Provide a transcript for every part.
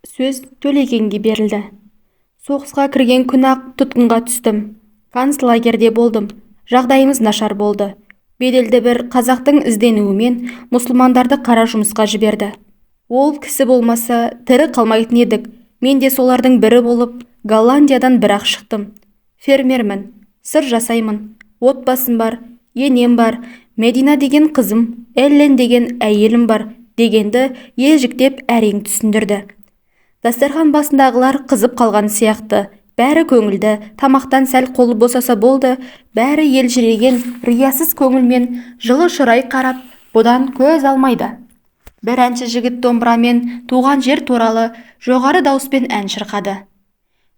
Сөз Төлегенге берілді. Соғысқа кірген күн-ақ тұтқынға түстім. Концлагерде болдым. Жағдайымыз нашар болды. Беделді бір қазақтың ізденуімен мұсылмандарды қара жұмысқа жіберді. Ол кісі болмаса тірі қалмайтын едік. Мен де солардың бірі болып, Голландиядан бір-ақ шықтым. Фермермін, сыр жасаймын. Отбасым бар, енем бар, Медина деген қызым, Эллен деген әйелім бар дегенді ежіктеп әрең түсіндірді. Дастархан басындағылар қызып қалған сияқты. Бәрі көңілді, тамақтан сәл қолы босаса болды. Бәрі елжіреген, риясыз көңілмен жылы шырай қарап, бұдан көз алмайды. Бір әнші жігіт домбырамен туған жер туралы жоғары дауыспен ән шырқады.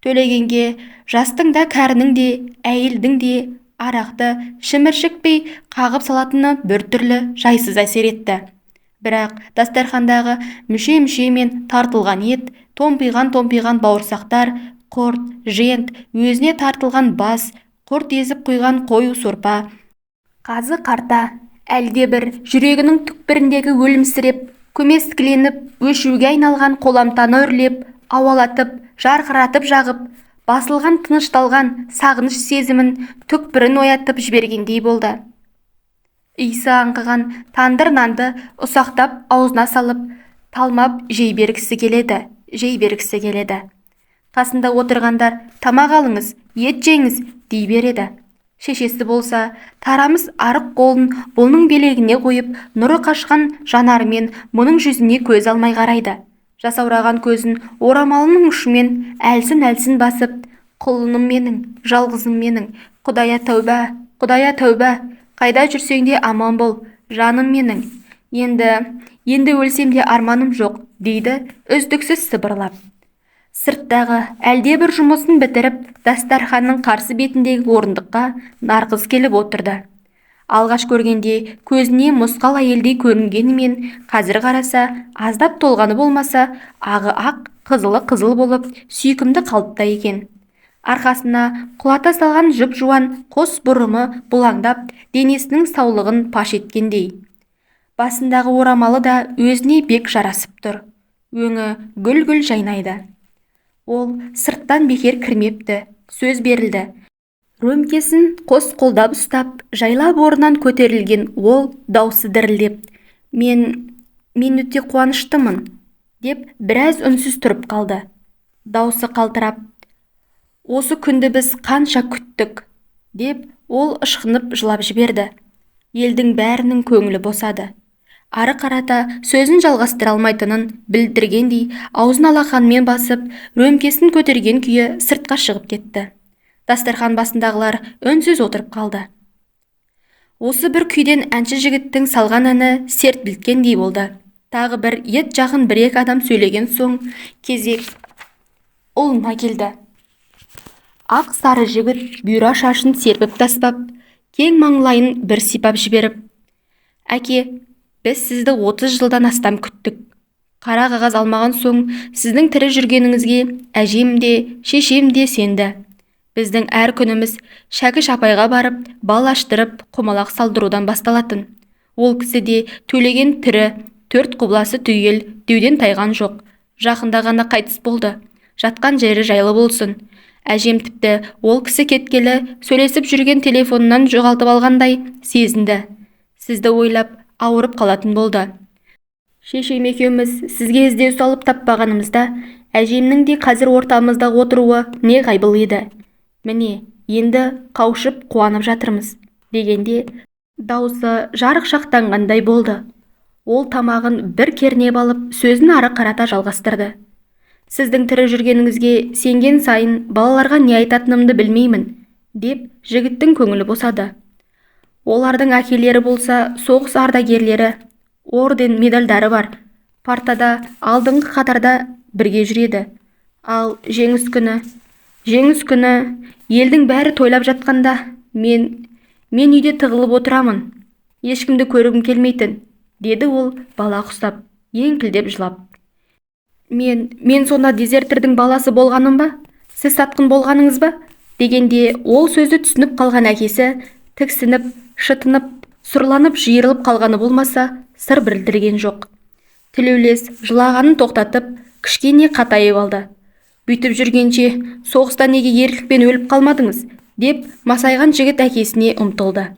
Төлегенге жастың да кәрінің де, әйелдің де арақты шіміршікпей қағып салатыны біртүрлі жайсыз әсер етті. Бірақ дастархандағы мүше-мүше мен тартылған ет, томпиған бауырсақтар, құрт, жент, өзіне тартылған бас, құрт езіп құйған қою сорпа, қазы қарта, әлде бір жүрегінің түкпіріндегі өлімсіреп, көмескіленіп, өшуге айналған қоламтаны үрлеп, ауалатып, жарқыратып жағып, басылған тынышталған сағыныш сезімін түкпірін оятып жібергендей болды. Иісі аңқыған тандыр нанды ұсақтап аузына салып, талмап жей бергісі келеді. Қасында отырғандар тамақ алыңыз, ет жеңіз дей береді. Шешесі болса, тарамыс арық қолын бұның белегіне қойып, нұры қашқан жанарымен мұның жүзіне көз алмай қарайды. Жасаураған көзін орамалының ұшымен әлсін басып, құлыным менің, жалғызым менің, Құдая тәуба, қайда жүрсең де аман бол, жаным менің. Енді өлсем де арманым жоқ, дейді үздіксіз сыбырлап. Сырттағы әлде бір жұмысын бітіріп, дастарханның қарсы бетіндегі орындыққа нарқыз келіп отырды. Алғаш көргенде көзіне мұсқал әйелдей көрінгенімен, қазір қараса, аздап толғаны болмаса, ағы ақ, қызылы қызыл болып, сүйкімді қалыпта екен. Арқасына құлата салған жып-жуан қос бұрымы бұлаңдап, денесінің саулығын паш еткендей. Басындағы орамалы да өзіне бек жарасып тұр. Өңі гүл-гүл жайнайды. Ол сырттан бекер кірмепті, сөз берілді. Рөмкесін қос қолдап ұстап, жайлап орнынан көтерілген ол даусы дірілдеп, Мен өте қуаныштымын, деп біраз үнсіз тұрып қалды. Даусы қалтырап, осы күнді біз қанша күттік, деп ол ышқынып жылап жіберді. Елдің бәрінің көңілі босады. Ары қарата сөзін жалғастыра алмайтынын білдіргендей аузын алақанмен басып, рөмкесін көтерген күйі сыртқа шығып кетті. Дастархан басындағылар үнсіз отырып қалды. Осы бір күйден әнші жігіттің салған әні серпілткендей болды. Тағы бір ет жақын бір-екі адам сөйлеген соң кезек ұлына келді. Ақ сары жігіт бұйра шашын серпіп тастап, кең маңлайын бір сипап жіберіп, Әке, біз сізді 30 жылдан астам күттік. Қара қағаз алмаған соң, сіздің тірі жүргеніңізге әжем де, шешем де сенді. Біздің әр күніміз Шәкіш апайға барып, бал аштырып, құмалақ салдырудан басталатын. Ол кісі де Төлеген тірі, 4 құбыласы түгел, деуден тайған жоқ. Жақында ғана қайтыс болды. Жатқан жері жайлы болсын. Әжем тіпті ол кісі кеткелі сөйлесіп жүрген телефонынан жоғалтып алғандай сезінді. Сізді ойлап ауырып қалатын болды. Шешем екеуміз сізге іздеу салып таппағанымызда, әжемнің де қазір ортамызда отыруы не ғайбыл еді. Міне, енді қауышып қуанып жатырмыз, дегенде даусы жарық шақтанғандай болды. Ол тамағын бір кернеп алып, сөзін ары қарата жалғастырды. Сіздің тірі жүргеніңізге сенген сайын балаларға не айтатынымды білмеймін, деп жігіттің көңілі босады. Олардың әкелері болса соғыс ардагерлері, орден медальдары бар. Партада алдыңғы қатарда бірге жүреді. Ал жеңіс күні елдің бәрі тойлап жатқанда мен үйде тығылып отырамын. Ешкімді көргім келмейтін, деді ол бала құсап, еңкілдеп жылап. Мен сонда дезертердің баласы болғаным ба? Сіз сатқын болғаныңыз ба? Дегенде ол сөзді түсініп қалған әкесі тіксініп, шытынып, сұрланып жиырылып қалғаны болмаса, сыр білдірген жоқ. Тілеулес жылағанын тоқтатып, кішкене қатайып алды. Бүйтіп жүргенше соғыста неге ерлікпен өліп қалмадыңыз, деп масайған жігіт әкесіне ұмтылды.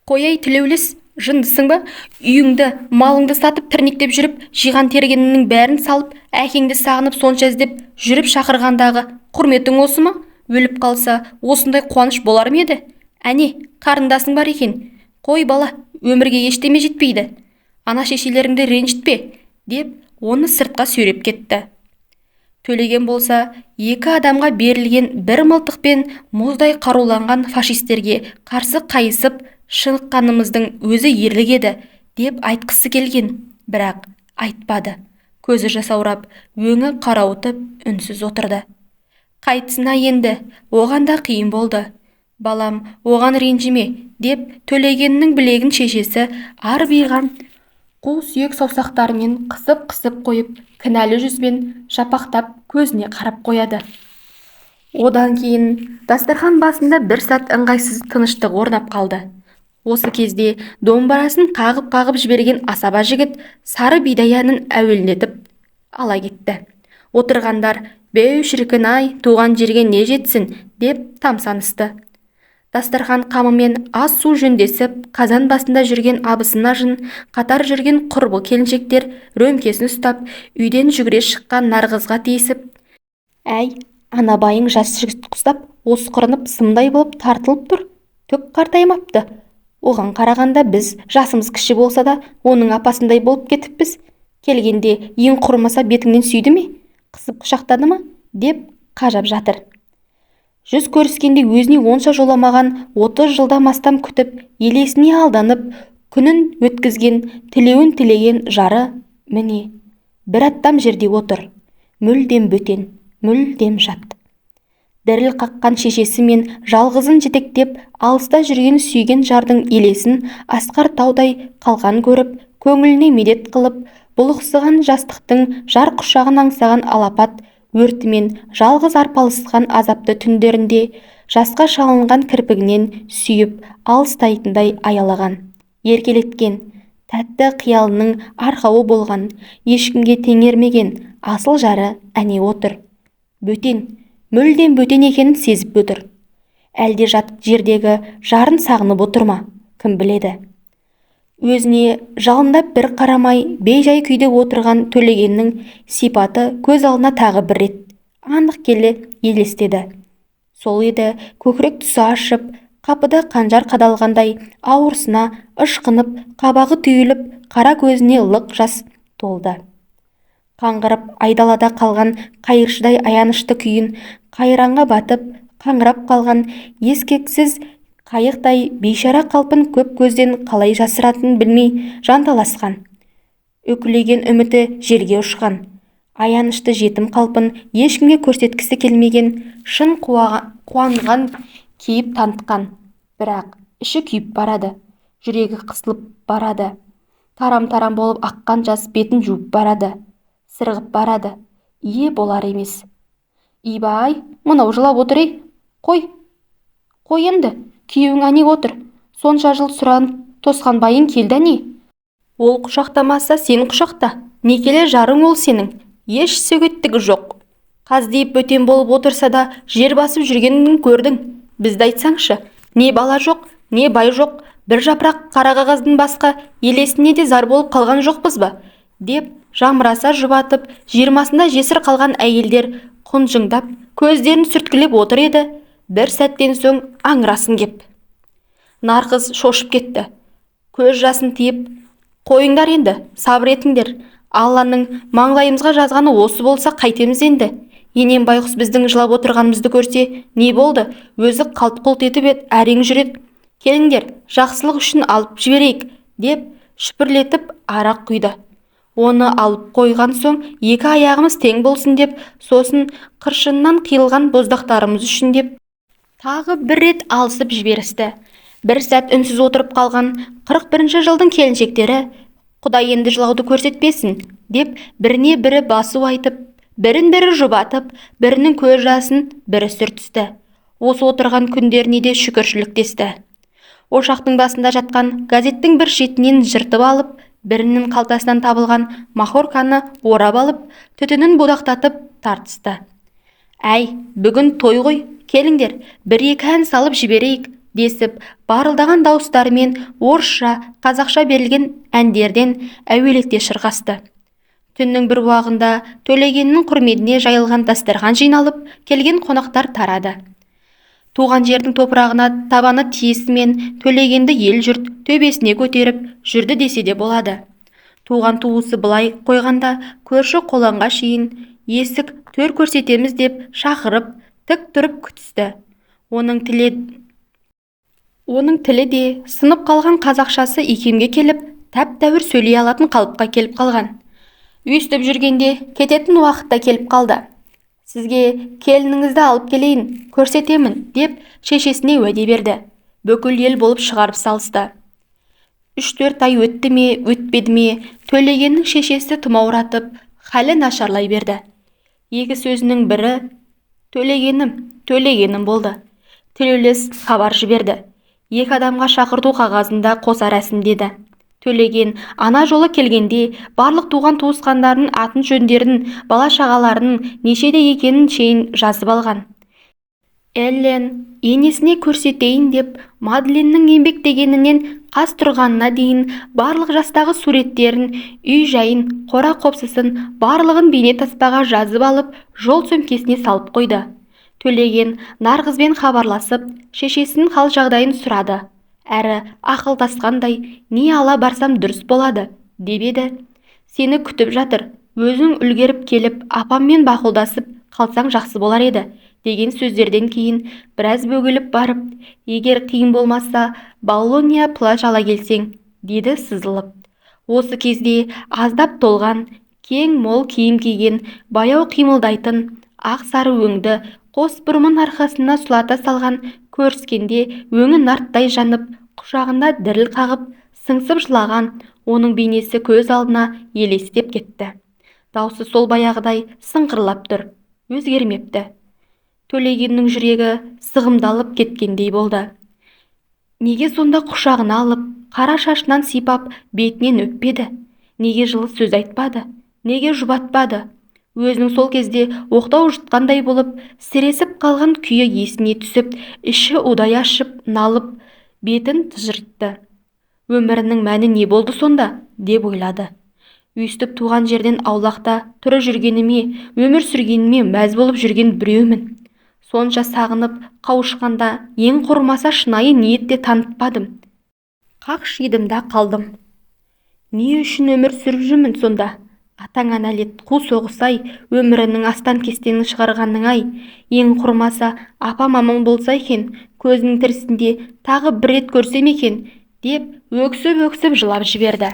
Қояй тілеулес, жындысың ба? Үйіңді, малыңды сатып тірнектеп жүріп, жиған тергеніңнің бәрін салып, әкеңді сағынып сонша іздеп жүріп шақырғандағы құрметің осы ма? Өліп қалса, осындай қуаныш болар ма еді? Әне, қарындасың бар екен. Қой бала, өмірге ештеме жетпейді. Ана шешелеріңді ренжітпе, деп оны сыртқа сүйреп кетті. Төлеген болса, екі адамға берілген бір мылтықпен мұздай қаруланған фашистерге қарсы қайысып шыныққанымыздың өзі ерлік еді, деп айтқысы келген, бірақ айтпады. Көзі жасаурап, өңі қарауытып, үнсіз отырды. Қайтсына енді, оған да қиын болды. Балам, оған ренжіме, деп Төлегеннің білегін шешесі арбиған қу сүйек саусақтарымен қысып қойып, кінәлі жүзбен жапақтап көзіне қарап қояды. Одан кейін дастархан басында бір сәт ыңғайсыз тыныштық орнап қалды. Осы кезде домбырасын қағып жіберген асаба жігіт сары бидай әнін әуелетіп ала кетті. Отырғандар «Беу шіркін-ай, туған жерге не жетсін?» деп тамсанысты. Дастархан қамымен ас су жөндесіп, қазан басында жүрген абысына жын, қатар жүрген құрбы келіншектер рөмкесін ұстап, үйден жүгіре шыққан Нарғызға тиісіп: «Әй, ана байың жас жігіт құсап, осқырынып сымдай болып тартылып тұр, түк қартаймапты. Оған қарағанда біз жасымыз кіші болса да, оның апасындай болып кетіппіз. Келгенде ең құрымаса бетіңнен сүйді ме? Қысып құшақтады ма?» деп қажап жатыр. Жүз көріскенде өзіне онша жоламаған 30 жылдан астам күтіп, елесіне алданып, күнін өткізген, тілеуін тілеген жары, міне, бір аттам жерде отыр. Мүлдем бөтен, мүлдем жат. Діріл қаққан шешесі мен жалғызын жетектеп, алыста жүрген сүйген жардың елесін асқар таудай қалған көріп, көңіліне медет қылып, бұлықсыған жастықтың жар құшағын аңсаған алапат өртімен жалғыз арпалысқан азапты түндерінде жасқа шалынған кірпігінен сүйіп алыстайтындай аялаған, еркелеткен, тәтті қиялының арқауы болған, ешкімге теңермеген асыл жары әне отыр. Бөтен, мүлдем бөтен екенін сезіп отыр. Әлде жат жердегі жарын сағынып отыр ма? Кім біледі? Өзіне жалындап бір қарамай бейжай күйде отырған Төлегеннің сипаты көз алдына тағы бір рет анық келе елестеді. Сол еді көкірек тұсы ашып, қапыда қанжар қадалғандай ауырсына ышқынып, қабағы түйіліп, қара көзіне лық жас толды. Қаңғырып айдалада қалған қайыршыдай аянышты күйін қайранға батып, қаңырап қалған ескексіз қайықтай бейшара қалпын көп көзден қалай жасыратынын білмей жанталасқан. Үкілеген үміті желге ұшқан. Аянышты жетім қалпын ешкімге көрсеткісі келмеген, шын қуанған кейіп танытқан. Бірақ іші күйіп барады, жүрегі қысылып барады. Тарам-тарам болып аққан жас бетін жуып барады, сырғып барады. Ие болар емес. Ибай, мынау жылап отыр ей. Қой енді, күйеуің әне отыр. Сонша жыл сұранып тосқан байың келді не? Ол құшақтамаса сен құшақта. Некелі жарың ол сенің. Еш сөгеттігі жоқ. Қаздиып бөтен болып отырса да жер басып жүргенін көрдің. Бізді айтсаңшы, не бала жоқ, не бай жоқ, бір жапырақ қара қағаздың басқа елесіне де зар болып қалған жоқпыз ба? Деп жамыраса жұбатып, 20-сында жесір қалған әйелдер құнжыңдап, көздерін сүрткілеп отыр еді. Бір сәттен соң аңырасын кеп. Нарғыз шошып кетті. Көз жасын тиіп: «Қойыңдар енді, сабыр етіңдер. Алланың маңлайымызға жазғаны осы болса қайтеміз енді. Енем байғұс біздің жылап отырғанымызды көрсе, не болды? Өзі қалт-құлт етіп әрең жүреді. Келіңдер, жақсылық үшін алып жіберейік», деп шүпірлетіп арақ құйды. Оны алып қойған соң, екі аяғымыз тең болсын деп, сосын қыршыннан қиылған боздақтарымыз үшін деп, тағы бір рет алысып жіберісті. Бір сәт үнсіз отырып қалған 41-ші жылдың келіншектері, «Құдай енді жылауды көрсетпесін», деп біріне бірі басу айтып, бірін-бірі жұбатып, бірінің көз жасын бірі сүртісті. Осы отырған күндеріне де шүкіршілік десті. Ошақтың басында жатқан газеттің бір шетінен жыртып алып, бірінің қалтасынан табылған махорканы орап алып, түтінін будақтатып тартысты. «Әй, бүгін той ғой, келіңдер, бір-екі ән салып жіберейік», десіп, барылдаған дауыстарымен орысша, қазақша берілген әндерден әуелете шырқасты. Түннің бір уағында Төлегеннің құрметіне жайылған дастархан жиналып, келген қонақтар тарады. Туған жердің топырағына табаны тиісімен Төлегенді ел-жұрт төбесіне көтеріп жүрді десе де болады. Туған туысы былай қойғанда көрші қолаңға шейін есік төр көрсетеміз деп шақырып, тік тұрып күтісті. Оның тілі де сынып қалған қазақшасы икемге келіп, тәп-тәуір сөйлей алатын қалыпқа келіп қалған. Өйстіп жүргенде кететін уақытта келіп қалды. «Сізге келініңізді алып келейін, көрсетемін», деп шешесіне уәде берді. Бүкіл ел болып шығарып салысты. 3-4 ай өтті ме, өтпеді ме, Төлегеннің шешесі тұмауратып, халі нашарлай берді. Екі сөзінің бірі Төлегенім болды. Төлеулес хабар жіберді. 2 адамға шақырту қағазында қосар рәсімдеді. Төлеген ана жолы келгенде барлық туған туысқандардың атын жөндерін, бала-шағаларының нешеде екенін шейін жазып алған. Эллен енесіне көрсетейін деп Мадленнің еңбектегенінен қас тұрғанына дейін барлық жастағы суреттерін, үй-жайын, қора-қопсысын барлығын бейнетаспаға жазып алып, жол сөмкесіне салып қойды. Төлеген Нарғызбен хабарласып, шешесінің хал-жағдайын сұрады. Әрі ақылдасқандай, «Не ала барсам дұрыс болады?» деп еді. «Сені күтіп жатыр, өзің үлгеріп келіп, апаммен бақылдасып қалсаң жақсы болар еді», деген сөздерден кейін біраз бөгіліп барып, «Егер қиын болмаса, Болонья плаж ала келсең», деді сызылып. Осы кезде аздап толған, кең мол киім киген, баяу қимылдайтын, ақ сары өңді, қос бұрымын арқасына сұлата салған көріскенде өңі нарттай жанып, құшағында діріл қағып, сыңсып жылаған оның бейнесі көз алдына елестеп кетті. Даусы сол баяғыдай сыңғырлап тұр, өзгермепті. Төлегеннің жүрегі сығымдалып кеткендей болды. Неге сонда құшағына алып, қара шашынан сипап, бетінен өппеді? Неге жылы сөз айтпады? Неге жұбатпады? Өзінің сол кезде оқтау жұтқандай болып, сіресіп қалған күйі есіне түсіп, іші удай ашып, налып, бетін тыжыртты. Өмірінің мәні не болды сонда, деп ойлады. Өйстіп туған жерден аулақта тұры жүргеніме, өмір сүргеніме мәз болып жүрген біреумін. Сонша сағынып, қауышқанда ең құрмаса шынайы ниетте танытпадым. Қақшидымда қалдым. Не үшін өмір сүріп жүрмін сонда? Атаңа нәлет, қу соғысай, өмірінің астан-кестенін шығарғанның-ай. Ең құрмаса апам-аман болса екен, көзінің тірісінде тағы бір рет көрсем екен, деп өксіп жылап жіберді.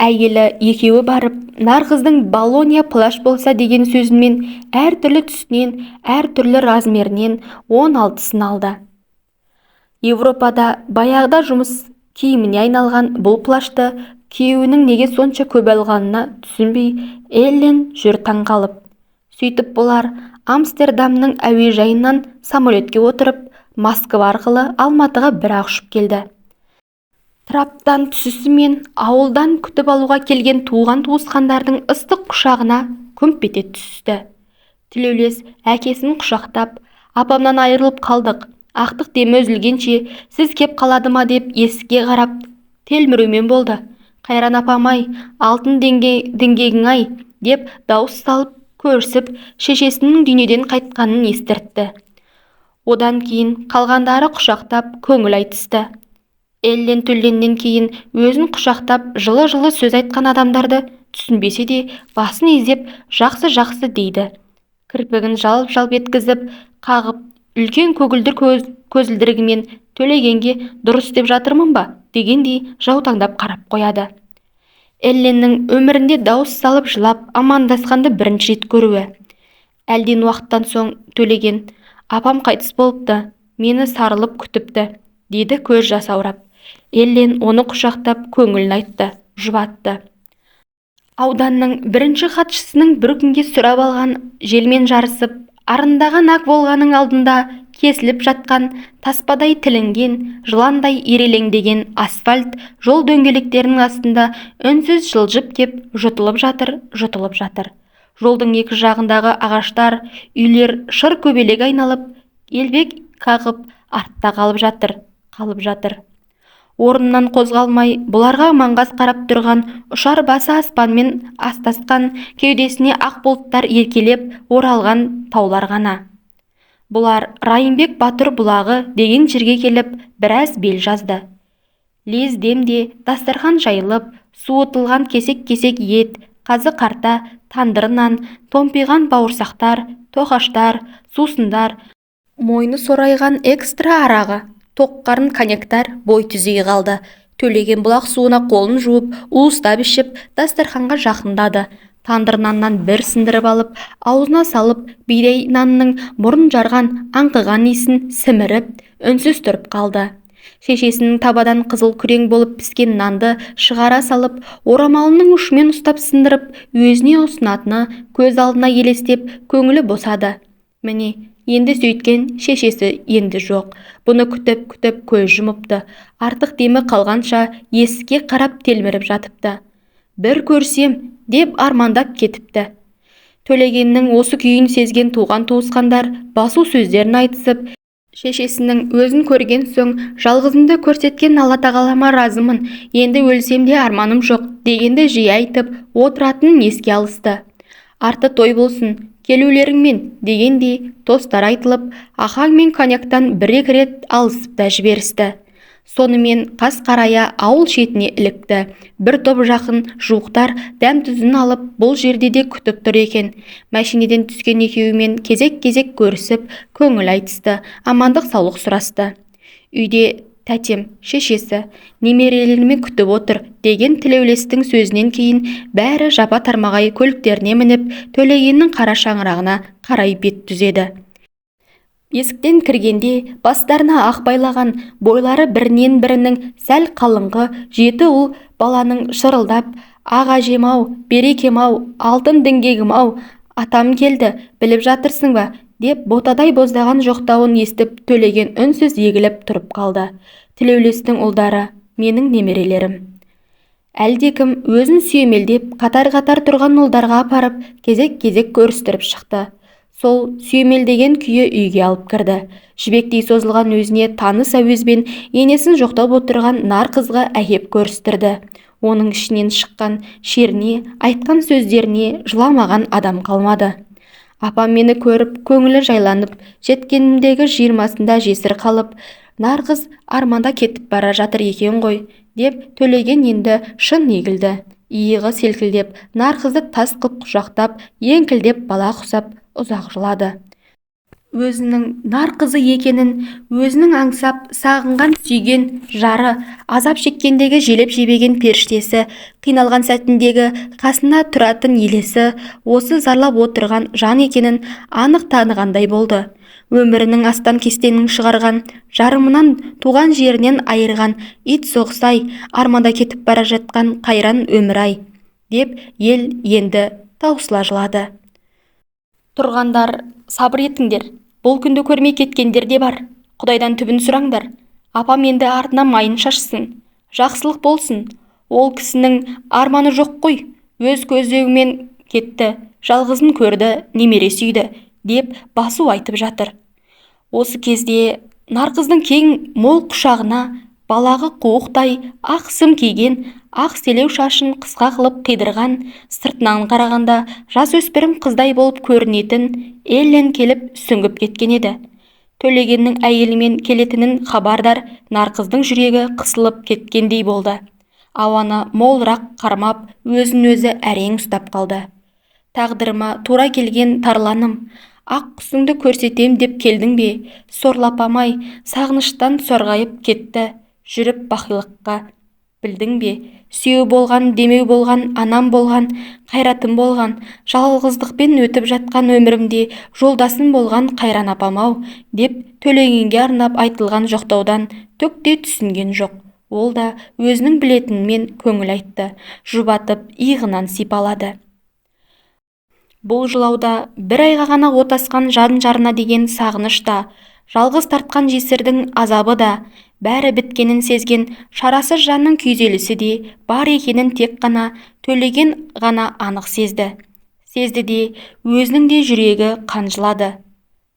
Әйелі екеуі барып, Нарғыздың Болонья плаж болса деген сөзімен әр түрлі түсінен, әр түрлі размерінен 16-сын алды. Европада баяғыда жұмыс киіміне айналған бұл плажды күйеуінің неге сонша көп алғанына түсінбей, Эллен жүр таңғалып. Сөйтіп бұлар Амстердамның әуежайынан самолетке отырып, Москва арқылы Алматыға бір-ақ ұшып келді. Траптан түсісімен ауылдан күтіп алуға келген туған туысқандардың ыстық құшағына күмп ете түсті. Тілеулес әкесін құшақтап, «Апамнан айырылып қалдық, ақтық демі үзілгенше сіз кеп қалады ма?» деп есікке қарап телмірумен болды. «Қайран апам-ай, алтын діңгегің-ай», деп дауыс салып көрісіп, шешесінің дүниеден қайтқанын естіртті. Одан кейін қалғандары құшақтап көңіл айтысты. Эллен Төлленнен кейін өзін құшақтап жылы-жылы сөз айтқан адамдарды түсінбесе де басын изеп жақсы дейді. Кірпігін жалп-жалп еткізіп, қағып, үлкен көгілдір көзілдірігімен Төлегенге «Дұрыс деп жатырмын ба?» дегендей жаутаңдап қарап қояды. Элленнің өмірінде дауыс салып жылап амандасқанды бірінші рет көруі. Әлден уақыттан соң Төлеген «Апам қайтыс болыпты, мені сарылып күтіпті», деді көз жасаурап. Эллен оны құшақтап көңілін айтты, жұбатты. Ауданның бірінші хатшысының бір күнге сұрап алған желмен жарысып, арындаған ақ волганың алдында кесіліп жатқан, таспадай тілінген, жыландай ирелеңдеген асфальт жол дөңгелектерінің астында үнсіз жылжып кеп жұтылып жатыр. Жолдың екі жағындағы ағаштар, үйлер шыр көбелек айналып, елбек қағып артта қалып жатыр. Орнынан қозғалмай, бұларға маңғаз қарап тұрған, ұшар басы аспанмен астасқан, кеудесіне ақ бұлттар еркелеп оралған таулар ғана. Бұлар Райымбек Батыр бұлағы деген жерге келіп, біраз бел жазды. Лездемде дастархан жайылып, суытылған кесек-кесек ет, қазы қарта, тандыр нан, томпиған бауырсақтар, тоқаштар, сусындар, мойны сорайған экстра арағы, тоқ-қарын коньяктар бой түзей қалды. Төлеген бұлақ суына қолын жуып, уыстап ішіп, дастарханға жақындады. Тандыр наннан бір сындырып алып, аузына салып, бидай нанның мұрын жарған, аңқыған иісін сіміріп, үнсіз тұрып қалды. Шешесінің табадан қызыл күрең болып піскен нанды шығара салып, орамалының ұшымен ұстап сындырып, өзіне ұсынатыны көз алдына елестеп, көңілі босады. Міне, енді сөйткен шешесі енді жоқ. Бұны күтіп көз жұмыпты. Артық демі қалғанша есікке қарап телміріп жатыпты. Бір көрсем деп армандап кетіпті. Төлегеннің осы күйін сезген туған-туысқандар басу сөздерін айтысып, шешесінің өзін көрген соң жалғызымды көрсеткен Алла тағалама разымын, енді өлсем де арманым жоқ дегенді жиі айтып отыратынын еске алысты. Арты той болсын, келулеріңмен дегендей тостар айтылып, ахаң мен коньяктан бір-екі рет алысып та жіберісті. Сонымен қас қарая ауыл шетіне ілікті. Бір топ жақын жуықтар дәм-тұзын алып, бұл жерде де күтіп тұр екен. Мәшинеден түскен екеуімен кезек-кезек көрісіп, көңіл айтысты, амандық саулық сұрасты. Үйде тәтем, шешесі, немерелерімен күтіп отыр деген тілеулестің сөзінен кейін бәрі жапа-тармағай көліктеріне мініп, Төлегеннің қара шаңырағына қарай бет түзеді. Есіктен кіргенде бастарына ақ байлаған, бойлары бірінен бірінің сәл қалыңғы 7 ұл баланың шырылдап, аға жем-ау, берекем-ау, алтын діңгегім-ау, атам келді, біліп жатырсың ба, деп ботадай боздаған жоқтауын естіп, Төлеген үнсіз егіліп тұрып қалды. Тілеулестің ұлдары, менің немерелерім. Әлдекім өзін сүйемелдеп, қатар-қатар тұрған ұлдарға апарып, кезек-кезек көрістіріп шықты. Сол сүйемелдеген күйі үйге алып кірді. Жібектей созылған өзіне таныс әуезбен енесін жоқтап отырған нар қызға әкеп көрістірді. Оның ішінен шыққан шеріне, айтқан сөздеріне жыламаған адам қалмады. Апам мені көріп, көңілі жайланып, жеткенімдегі 20-сында жесір қалып, нар қыз арманда кетіп бара жатыр екен ғой, деп Төлеген енді шын егілді. Иығы селкілдеп, нар қызды тас қып құшақтап, еңкілдеп бала құсап, ұзақ жылады. Өзінің нар қызы екенін, өзінің аңсап, сағынған сүйген жары, азап шеккендегі желеп жебеген періштесі, қиналған сәтіндегі қасына тұратын елесі, осы зарлап отырған жан екенін анық танығандай болды. Өмірінің астан-кестенін шығарған, жарымынан туған жерінен айырған ит соғысай, арманда кетіп бара жатқан қайран өмір-ай, деп ел енді таусыла жылады. Тұрғандар, сабыр етіңдер, бұл күнді көрмей кеткендер де бар. Құдайдан түбін сұраңдар. Апам енді артына майын шашсын, жақсылық болсын. Ол кісінің арманы жоқ қой, өз көздегімен кетті, жалғызын көрді, немере сүйді, деп басу айтып жатыр. Осы кезде нарқыздың кең мол құшағына балағы қуықтай ақ сым киген, ақ селеу шашын қысқа қылып қидырған, сыртынан қарағанда жасөспірім қыздай болып көрінетін Эллен келіп сүңгіп кеткен еді. Төлегеннің әйелімен келетінін хабардар, нарқыздың жүрегі қысылып кеткендей болды. Ауаны молырақ қармап, өзін-өзі әрең ұстап қалды. Тағдырыма тура келген тарланым, ақ құсыңды көрсетем деп келдің бе? Сорлапамай, сағыныштан сорғайып кетті, жүріп бақилыққа. Білдің бе? Сүйеу болған, демеу болған, анам болған, қайратым болған, жалғыздықпен өтіп жатқан өмірімде жолдасым болған қайран апам-ау, деп Төлегенге арнап айтылған жоқтаудан түк те түсінген жоқ. Ол да өзінің білетінмен көңіл айтты, жұбатып иығынан сипалады. Бұл жылауда бір айға ғана отасқан жан жарына деген сағыныш та, Жалғыз тартқан жесірдің азабы да, бәрі біткенін сезген шарасыз жанның күйзелісі де бар екенін тек қана Төлеген ғана анық сезді. Сезді де өзінің де жүрегі қанжылады.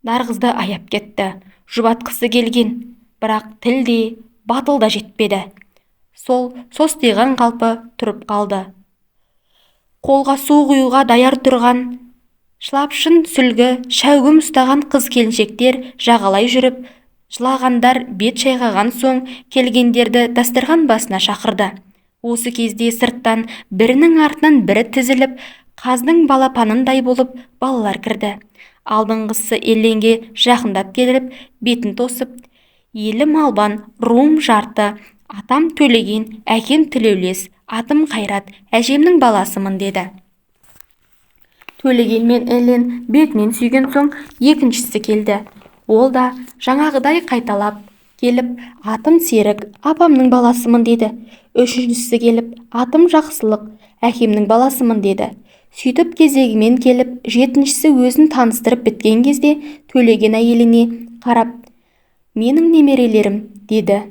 Нарғызды аяп кетті, жұбатқысы келген, бірақ тіл де батыл да жетпеді. Сол состиған қалпы тұрып қалды. Қолға су құюға даяр тұрған шылапшын сүлгі шәугім ұстаған қыз-келіншектер жағалай жүріп, жылағандар бет шайқаған соң келгендерді дастархан басына шақырды. Осы кезде сырттан бірінің артынан бірі тізіліп, қаздың балапанындай болып балалар кірді. Алдыңғысы Елленге жақындап келіп, бетін тосып, елім Албан, руым жарты, атам Төлеген, әкем Тілеулес, атым Қайрат, әжемнің баласымын деді. Төлеген мен Еллен бетінен сүйген соң екіншісі келді. Ол да жаңағыдай қайталап келіп, атым Серік, апамның баласымын деді. Үшіншісі келіп, атым Жақсылық, әкемнің баласымын деді. Сөйтіп кезегімен келіп, жетіншісі өзін таныстырып біткен кезде Төлеген әйеліне қарап, менің немерелерім, деді.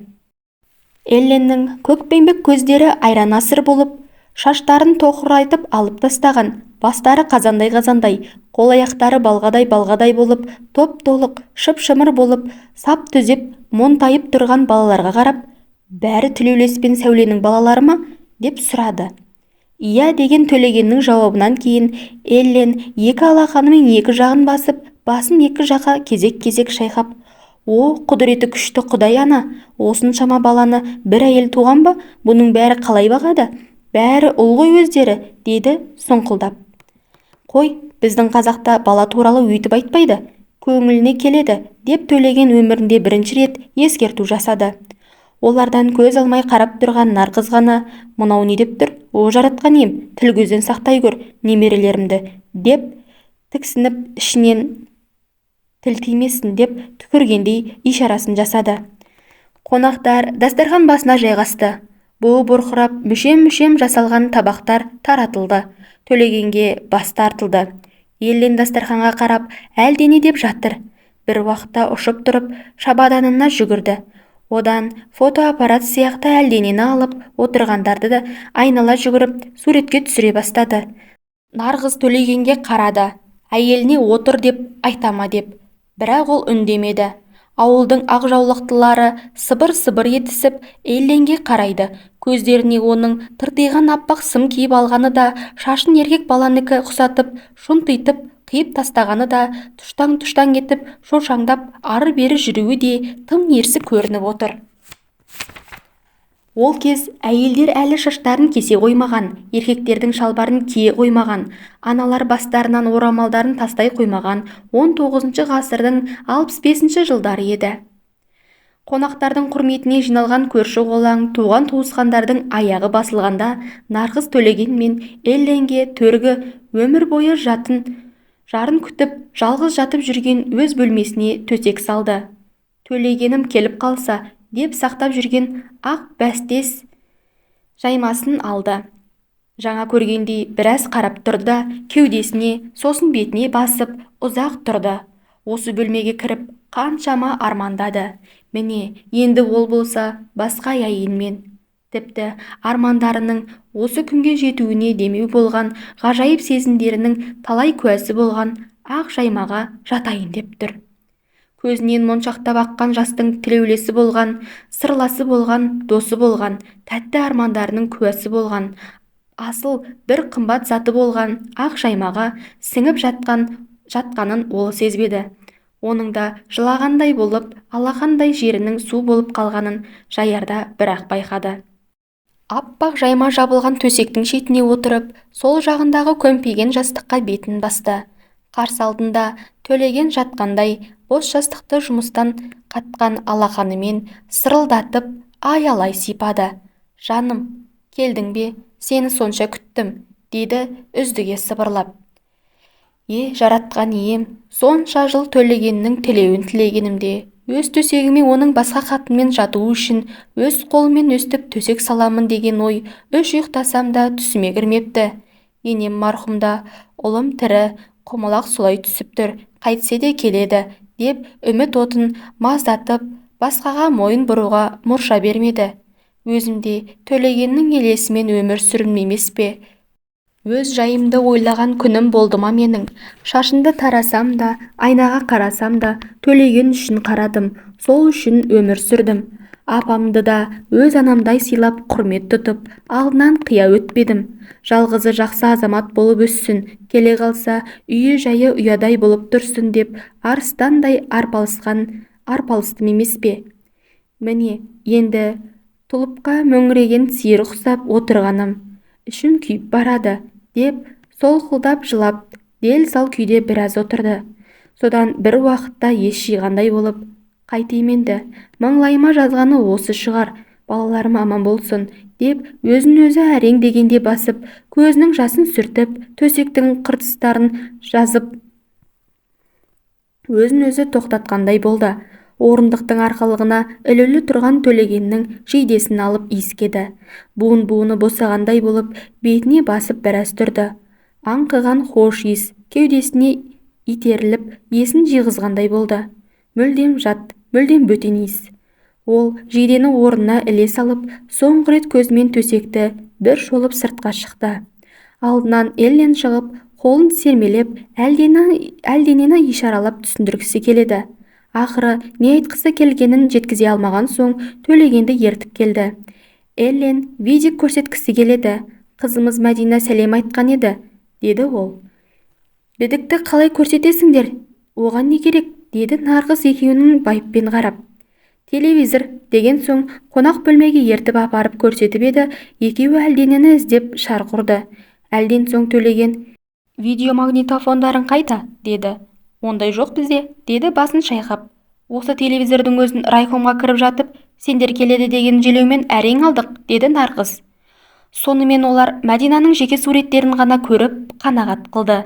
Елленнің көкпеңбек көздері айран асыр болып, шаштарын тоқырайтып алып тастаған, бастары қазандай-қазандай, қол-аяқтары балғадай-балғадай болып, топ-толық, шып-шымыр болып, сап түзеп, монтайып тұрған балаларға қарап, бәрі Тілеулес пен Сәуленің балалары ма? Деп сұрады. Иә деген Төлегеннің жауабынан кейін Еллен екі алақанымен екі жағын басып, басын екі жаққа кезек-кезек шайқап, о, құдіреті күшті Құдай ана, осыншама баланы бір әйел туған ба? Бұның бәрі қалай бағады? Бәрі ұл ғой өздері, деді сұңқылдап. Қой, біздің қазақта бала туралы өйтіп айтпайды, көңіліне келеді, деп Төлеген өмірінде бірінші рет ескерту жасады. Олардан көз алмай қарап тұрған Нарғыз ғана, мынау не деп тұр? О жаратқан ем, тіл көзден сақтай көр немерелерімді, деп тіксініп ішінен тіл тимесін деп түкіргендей ишарасын жасады. Қонақтар дастархан басына жайғасты. Буы бұрқырап, мүшем-мүшем жасалған табақтар таратылды. Төлегенге бас тартылды. Еллен дастарханға қарап, әлдене деп жатыр. Бір уақытта ұшып тұрып, шабаданына жүгірді. Одан фотоаппарат сияқты әлденені алып, отырғандарды да айнала жүгіріп, суретке түсіре бастады. Нарғыз Төлегенге қарады. Әйеліне отыр деп айтама деп. Бірақ ол үндемеді. Ауылдың ақ жаулықтылары сыбыр-сыбыр етісіп Елленге қарайды. Көздеріне оның тыртиған аппақ сым киіп алғаны да, шашын еркек баланыкі ұқсатып, шұнтитып, қиып тастағаны да, тұштаң-тұштаң етіп, шошаңдап, ары-бері жүруі де тым ерсі көрініп отыр. Ол кез әйелдер әлі шаштарын кесе қоймаған, еркектердің шалбарын кие қоймаған, аналар бастарынан орамалдарын тастай қоймаған 19 ғасырдың 65 жылдары еді. Қонақтардың құрметіне жиналған көрші-қолаң, туған-туысқандардың аяғы басылғанда Нарғыз Төлеген мен Елленге төргі өмір бойы жарын күтіп, жалғыз жатып жүрген өз бөлмесіне төсек салды. Төлегенім келіп қалса, деп сақтап жүрген ақ бәстес жаймасын алды. Жаңа көргендей біраз қарап тұрды да, кеудесіне, сосын бетіне басып, ұзақ тұрды. Осы бөлмеге кіріп, қаншама армандады. Міне, енді ол болса басқа әйелмен. Тіпті армандарының осы күнге жетуіне демеу болған ғажайып сезімдерінің талай куәсі болған ақ жаймаға жатайын деп тұр. Көзінен моншақтап аққан жастың Тілеулесі болған, сырласы болған, досы болған, тәтті армандарының куәсі болған, асыл бір қымбат заты болған ақ жаймаға сіңіп жатқанын ол сезбеді. Оның да жылағандай болып, алақандай жерінің су болып қалғанын жаярда бірақ байқады. Аппақ жайма жабылған төсектің шетіне отырып, сол жағындағы көмпиген жастыққа бетін басты. Қарсы алдында Төлеген жатқандай, бос жастықты жұмыстан қатқан алақанымен сырылдатып аялай сипады. Жаным, келдің бе? Сені сонша күттім, деді үздіге сыбырлап. Жаратқан ием, сонша жыл Төлегеннің тілеуін тілегенімде, өз төсегіме оның басқа қатынмен жатуы үшін өз қолымен өстіп төсек саламын деген ой үш ұйықтасам да түсіме кірмепті. Енем марқұмда, ұлым тірі, құмалақ солай түсіп тұр, қайтсе де келеді, деп үміт отын маздатып, басқаға мойын бұруға мұрша бермеді. Өзімде Төлегеннің елесімен өмір сүрім емес пе? Өз жайымды ойлаған күнім болды ма менің? Шашымды тарасам да, айнаға қарасам да, Төлеген үшін қарадым, сол үшін өмір сүрдім. Апамды да өз анамдай сыйлап, құрмет тұтып, алдынан қия өтпедім. Жалғызы жақсы азамат болып өссін, келе қалса үйі жайы ұядай болып тұрсын деп, арыстандай арпалыстым емес пе? Міне, енді тұлыпқа мөңіреген сиыр ұқсап отырғаным. Ішім күйіп барады, деп солқылдап жылап, дел сал күйде біраз отырды. Содан бір уақытта ес жиғандай болып, қайтейм енді, маңлайыма жазғаны осы шығар, балаларым аман болсын, деп өзін-өзі әрең дегенде басып, көзінің жасын сүртіп, төсектің қыртыстарын жазып, өзін-өзі тоқтатқандай болды. Орындықтың арқалығына ілулі тұрған Төлегеннің жейдесін алып иіскеді. Буын-буыны босағандай болып, бетіне басып біраз тұрды. Аңқыған хош иіс кеудесіне итеріліп, есін жиғызғандай болды. Мүлдем жат, мүлдем бөтен иіс. Ол жейдені орнына іле салып, соңғы рет көзімен төсекті бір шолып сыртқа шықты. Алдынан Эллен шығып, қолын сермелеп, әлденені ишаралап түсіндіргісі келеді. Ақыры не айтқысы келгенін жеткізе алмаған соң Төлегенді ертіп келді. Эллен видик көрсеткісі келеді. Қызымыз Мәдина сәлем айтқан еді, деді ол. Бідікті қалай көрсетесіңдер? Оған не керек? Деді Нарғыз екеуінің байыппен қарап. Телевизор деген соң қонақ бөлмеге ертіп апарып көрсетіп еді, екеуі әлденені іздеп шарқ ұрды. Әлден соң Төлеген, видеомагнитофондарың қайда? Деді. Ондай жоқ бізде, деді басын шайқап. Осы телевизордың өзін райкомға кіріп жатып, сендер келеді деген желеумен әрең алдық, деді Нарғыз. Сонымен олар Мәдинаның жеке суреттерін ғана көріп, қанағат қылды.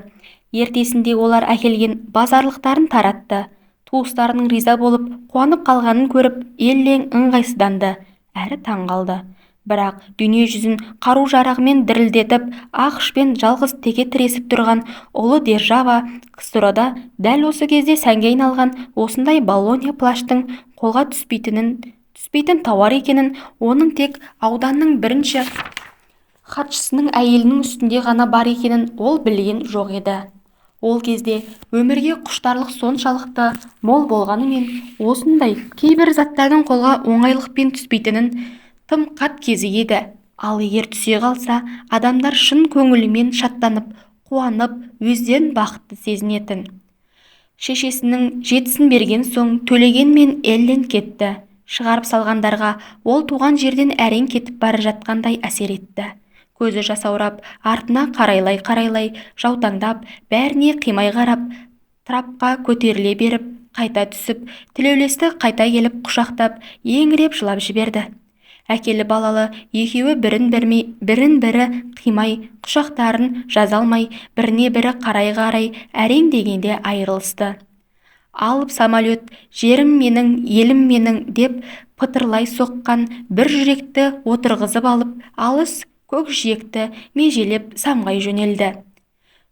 Ертесінде олар әкелген базарлықтарын таратты. Туыстарының риза болып, қуанып қалғанын көріп, Эллен ыңғайсызданды, әрі таң қалды. Бірақ дүние жүзін қару-жарағымен дірілдетіп, ақшпен жалғыз теке тіресіп тұрған ұлы держава КСР-да дәл осы кезде сәнге айналған осындай Болонья плаштың қолға түспейтін тауар екенін, оның тек ауданның бірінші хатшысының әйелінің үстінде ғана бар екенін ол білген жоқ еді. Ол кезде өмірге құштарлық соншалықты мол болғанымен, осындай кейбір заттардың қолға оңайлықпен түспейтінін тым қат кезі еді. Ал егер түсе қалса, адамдар шын көңілімен шаттанып, қуанып, өздерін бақытты сезінетін. Шешесінің жетісін берген соң Төлеген мен Эллен кетті. Шығарып салғандарға ол туған жерден әрең кетіп бара жатқандай әсер етті. Көзі жасаурап, артына қарайлай, жаутаңдап, бәріне қимай қарап, трапқа көтеріле беріп, қайта түсіп, тілеулесті қайта келіп құшақтап, еңіреп жылап жіберді. Әкелі балалы екеуі бірін-бірі қимай, құшақтарын жаза алмай, біріне-бірі қарай әрең дегенде айырылысты. Алып самолет, жерім менің, елім менің деп пытырлай соққан бір жүректі отырғызып алып, алыс көк жиекті межелеп самғай жөнелді.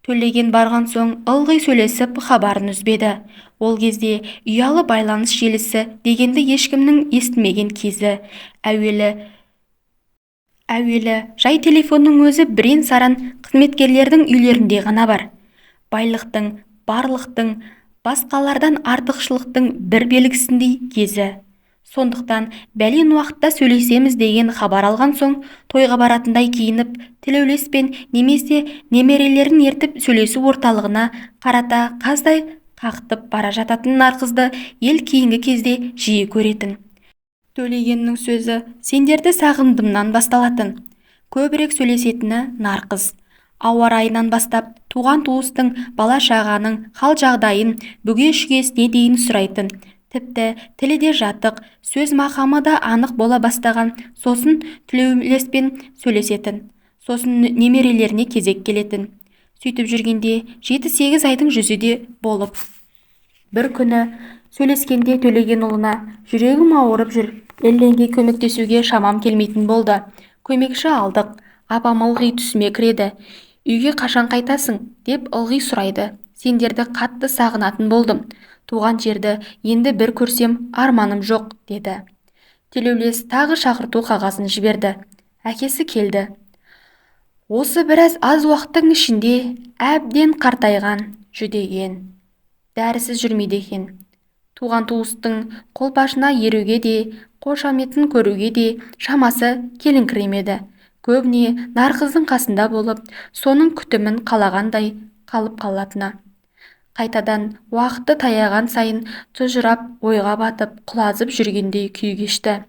Төлеген барған соң ылғи сөйлесіп хабарын үзбеді. Ол кезде ұялы байланыс желісі дегенді ешкімнің естімеген кезі. Әуелі жай телефонның өзі бірен-саран қызметкерлердің үйлерінде ғана бар. Байлықтың, барлықтың, басқалардан артықшылықтың бір белгісіндей кезі. Сондықтан бәлен уақытта сөйлесеміз деген хабар алған соң, тойға баратындай киініп, тілеулеспен немесе немерелерін ертіп сөйлесу орталығына қарата қаздай қақтып бара жататын Нарғызды ел кейінгі кезде жиі көретін. Төлегеннің сөзі сендерді сағындымнан басталатын. Көбірек сөйлесетіні Нарғыз. Ауа райынан бастап, туған-туыстың, бала-шағаның хал-жағдайын бүге-шүгесіне дейін сұрайтын. Тіпті тілі де жатық, сөз мақамы да анық бола бастаған, сосын тілеулеспен сөйлесетін, сосын немерелеріне кезек келетін. Сөйтіп жүргенде 7-8 айдың жүзі де болып. Бір күні сөйлескенде Төлеген ұлына, жүрегім ауырып жүр, Элленге көмектесуге шамам келмейтін болды. Көмекші алдық, апам ылғи түсіме кіреді. Үйге қашан қайтасың, деп ылғи сұрайды. сендерді қатты сағынатын болдым. Туған жерді енді бір көрсем арманым жоқ, деді. Телеулес тағы шақырту қағазын жіберді. Әкесі келді. Осы біраз аз уақыттың ішінде әбден қартайған, жүдеген, дәрісіз жүрмейді екен. Туған туыстың қолпашына еруге де, қошаметін көруге де шамасы келіңкіремеді. Көбіне Нарқыздың қасында болып, соның күтімін қалағандай қалып қалатыны. Қайтадан уақыты таяған сайын тұжырап, ойға батып, құлазып жүргендей күй кешті.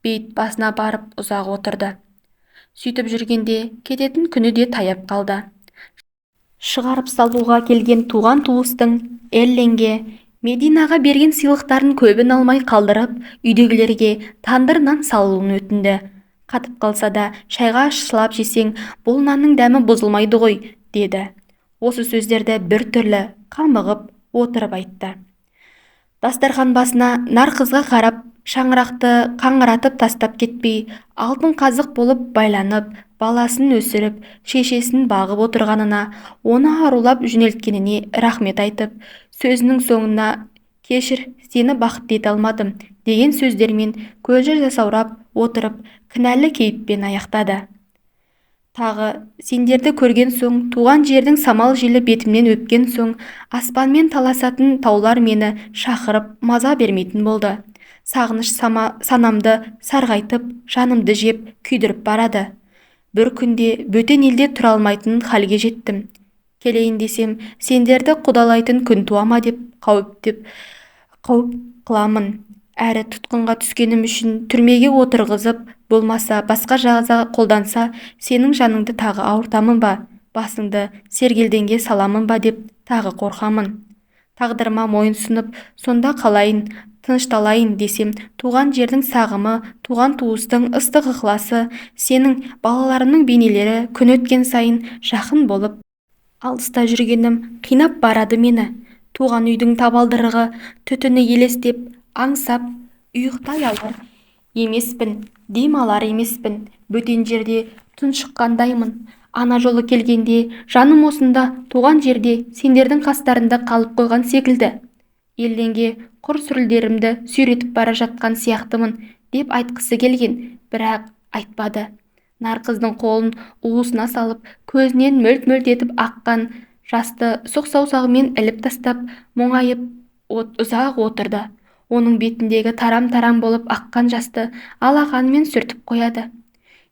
Бейіт басына барып ұзақ отырды. Сөйтіп жүргенде кететін күні де таяп қалды. Шығарып салуға келген туған туыстың Элленге, Мединаға берген сыйлықтарын көбін алмай қалдырып, үйдегілерге тандыр нан салуын өтінді. Қатып қалса да, шайға шылап жесең, бұл нанның дәмі бұзылмайды ғой, деді. Осы сөздерді бір түрлі қамығып отырып айтты. Дастархан басына Нарқызға қарап, шаңырақты қаңыратып тастап кетпей, алтын қазық болып байланып, баласын өсіріп, шешесін бағып отырғанына, оны арулап жөнелткеніне рахмет айтып, сөзінің соңына «Кешір, сені бақытты ете алмадым» деген сөздермен көзі жасаурап отырып, кінәлі кейіппен аяқтады. Тағы, сендерді көрген соң, туған жердің самал желі бетімнен өпкен соң, аспанмен таласатын таулар мені шақырып, маза бермейтін болды. Сағыныш санамды сарғайтып, жанымды жеп, күйдіріп барады. Бір күнде бөтен елде тұра алмайтын халге жеттім. Келейін десем, сендерді құдалайтын күн туама деп қауіп қыламын. Әрі тұтқынға түскенім үшін түрмеге отырғызып, болмаса басқа жаза қолданса, сенің жаныңды тағы ауыртамын ба, басыңды сергелденге саламын ба деп тағы қорқамын. Тағдырыма мойынсұнып, сонда қалайын, тынышталайын десем, туған жердің сағымы, туған туыстың ыстық ықыласы, сенің балаларымның бейнелері күн өткен сайын жақын болып, алыста жүргенім қинап барады мені. Туған үйдің табалдырығы түтіні елестеп, аңсап, ұйықтай алар емеспін, дем алар емеспін, бөтен жерде тұншыққандаймын. Ана жолы келгенде, жаным осында, туған жерде, сендердің қастарында қалып қойған секілді. Елленге құр сүрілдерімді сүйретіп бара жатқан сияқтымын деп айтқысы келген, бірақ айтпады. Нарқыздың қолын уысына салып, көзінен мөлт-мөлт етіп аққан жасты сұқ саусағымен іліп тастап, мұңайып ұзақ отырды. Оның бетіндегі тарам-тарам болып аққан жасты алақанымен сүртіп қояды.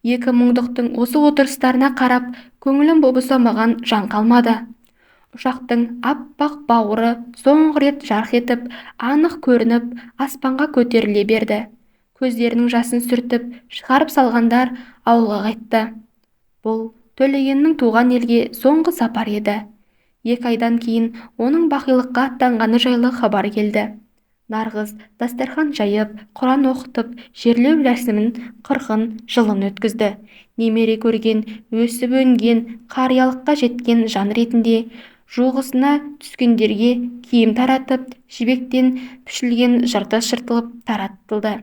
Екі мұңдықтың осы отырыстарына қарап, көңілім босамаған жан қалмады. Ұшақтың аппақ бауыры соңғы рет жарқ етіп, анық көрініп, аспанға көтеріле берді. Көздерінің жасын сүртіп, шығарып салғандар ауылға қайтты. Бұл Төлегеннің туған елге соңғы сапар еді. 2 айдан кейін оның бақилыққа аттанғаны жайлы хабар келді. Нарғыз дастархан жайып, Құран оқытып, жерлеу рәсімін 40 жылын өткізді. Немере көрген, өсіп өнген, қариялыққа жеткен жан ретінде жуғысына түскендерге киім таратып, жібектен пішілген жыртыс жыртылып таратылды.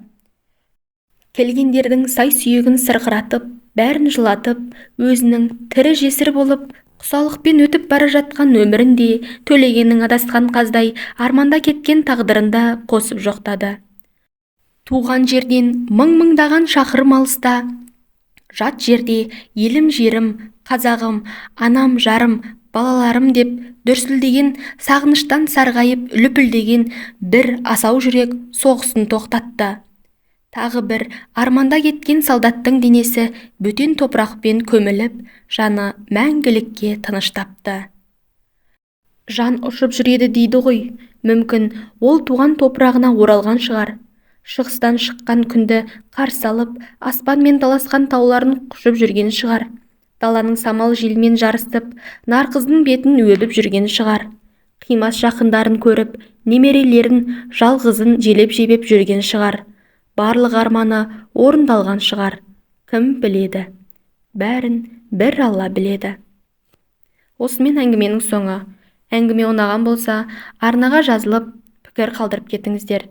Келгендердің сай-сүйегін сырқыратып, бәрін жылатып, өзінің тірі жесір болып, құсалықпен өтіп бара жатқан өмірінде Төлегеннің адасқан қаздай арманда кеткен тағдырында қосып жоқтады. Туған жерден мың-мыңдаған шақырым алыста, жат жерде елім жерім, қазағым, анам жарым, балаларым деп дүрсілдеген, сағыныштан сарғайып лүпілдеген бір асау жүрек соғысын тоқтатты. Тағы бір арманда кеткен солдаттың денесі бөтен топырақпен көміліп, жаны мәңгілікке тыныш тапты. Жан ұшып жүреді дейді ғой, мүмкін ол туған топырағына оралған шығар. Шығыстан шыққан күнді қарсы алып, аспанмен таласқан тауларын құшып жүрген шығар. Даланың самал желмен жарысып, Нарқыздың бетін өбіп жүрген шығар. Қимас жақындарын көріп, немерелерін, жалғызын желеп-жебеп жүрген шығар. Барлық арманы орындалған шығар. Кім біледі? Бәрін бір Алла біледі. Осымен әңгіменің соңы. Әңгіме ұнаған болса, арнаға жазылып, пікір қалдырып кетіңіздер.